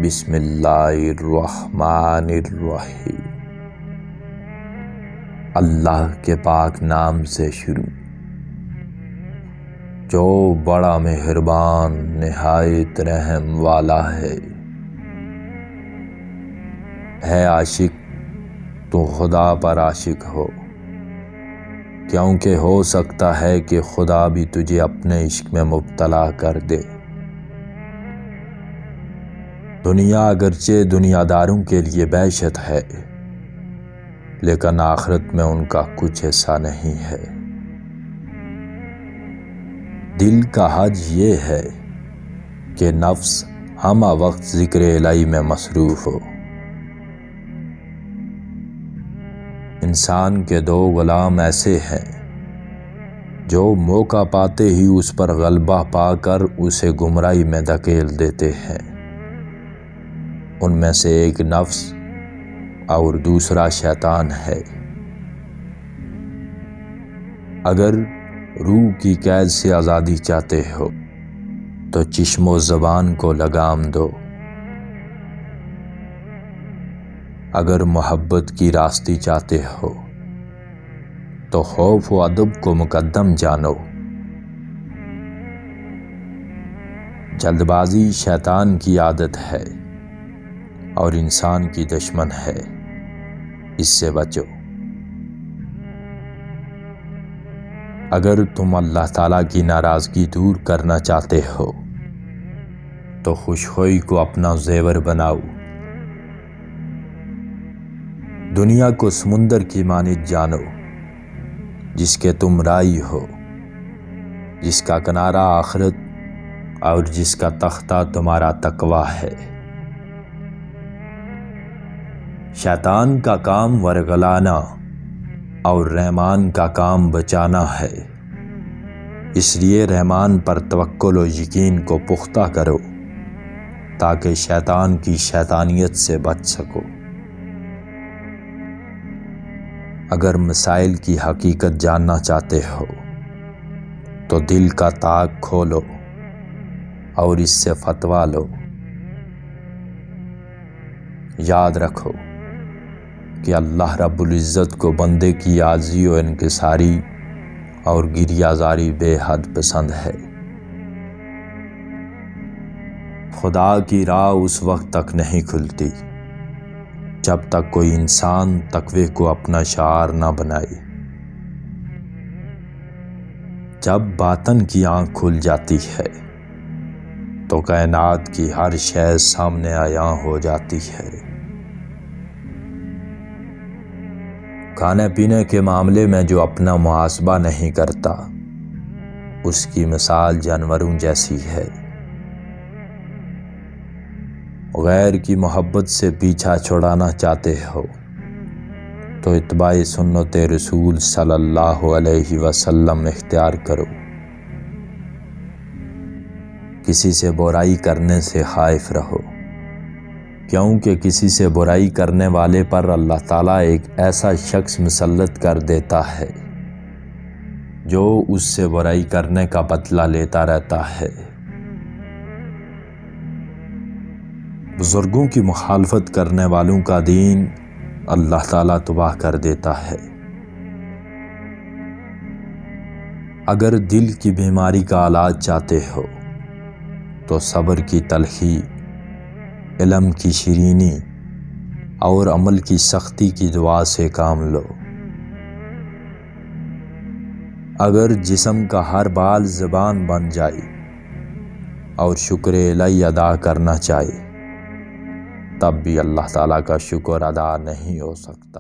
بسم اللہ الرحمن الرحیم۔ اللہ کے پاک نام سے شروع، جو بڑا مہربان نہایت رحم والا ہے۔ اے عاشق، تو خدا پر عاشق ہو، کیونکہ ہو سکتا ہے کہ خدا بھی تجھے اپنے عشق میں مبتلا کر دے۔ دنیا اگرچہ دنیا داروں کے لیے بعشت ہے، لیکن آخرت میں ان کا کچھ حصہ نہیں ہے۔ دل کا حج یہ ہے کہ نفس ہمہ وقت ذکر الہی میں مصروف ہو۔ انسان کے دو غلام ایسے ہیں جو موقع پاتے ہی اس پر غلبہ پا کر اسے گمراہی میں دھکیل دیتے ہیں۔ ان میں سے ایک نفس اور دوسرا شیطان ہے۔ اگر روح کی قید سے آزادی چاہتے ہو تو چشم و زبان کو لگام دو۔ اگر محبت کی راستی چاہتے ہو تو خوف و ادب کو مقدم جانو۔ جلد بازی شیطان کی عادت ہے اور انسان کی دشمن ہے، اس سے بچو۔ اگر تم اللہ تعالیٰ کی ناراضگی دور کرنا چاہتے ہو تو خوشخوئی کو اپنا زیور بناؤ۔ دنیا کو سمندر کی مانند جانو جس کے تم راہی ہو، جس کا کنارہ آخرت اور جس کا تختہ تمہارا تقویٰ ہے۔ شیطان کا کام ورگلانا اور رحمان کا کام بچانا ہے، اس لیے رحمان پر توکل و یقین کو پختہ کرو تاکہ شیطان کی شیطانیت سے بچ سکو۔ اگر مسائل کی حقیقت جاننا چاہتے ہو تو دل کا طاق کھولو اور اس سے فتویٰ لو۔ یاد رکھو کہ اللہ رب العزت کو بندے کی عاجزی و انکساری اور گریہ زاری بے حد پسند ہے۔ خدا کی راہ اس وقت تک نہیں کھلتی جب تک کوئی انسان تقوی کو اپنا شعار نہ بنائے۔ جب باطن کی آنکھ کھل جاتی ہے تو کائنات کی ہر شے سامنے عیاں ہو جاتی ہے۔ کھانے پینے کے معاملے میں جو اپنا محاسبہ نہیں کرتا، اس کی مثال جانوروں جیسی ہے۔ غیر کی محبت سے پیچھا چھڑانا چاہتے ہو تو اتباع سنت رسول صلی اللہ علیہ وسلم اختیار کرو۔ کسی سے برائی کرنے سے خائف رہو، کیونکہ کسی سے برائی کرنے والے پر اللہ تعالیٰ ایک ایسا شخص مسلط کر دیتا ہے جو اس سے برائی کرنے کا بدلہ لیتا رہتا ہے۔ بزرگوں کی مخالفت کرنے والوں کا دین اللہ تعالیٰ تباہ کر دیتا ہے۔ اگر دل کی بیماری کا علاج چاہتے ہو تو صبر کی تلخی، علم کی شیرینی اور عمل کی سختی کی دعا سے کام لو۔ اگر جسم کا ہر بال زبان بن جائے اور شکر الہی ادا کرنا چاہے، تب بھی اللہ تعالیٰ کا شکر ادا نہیں ہو سکتا۔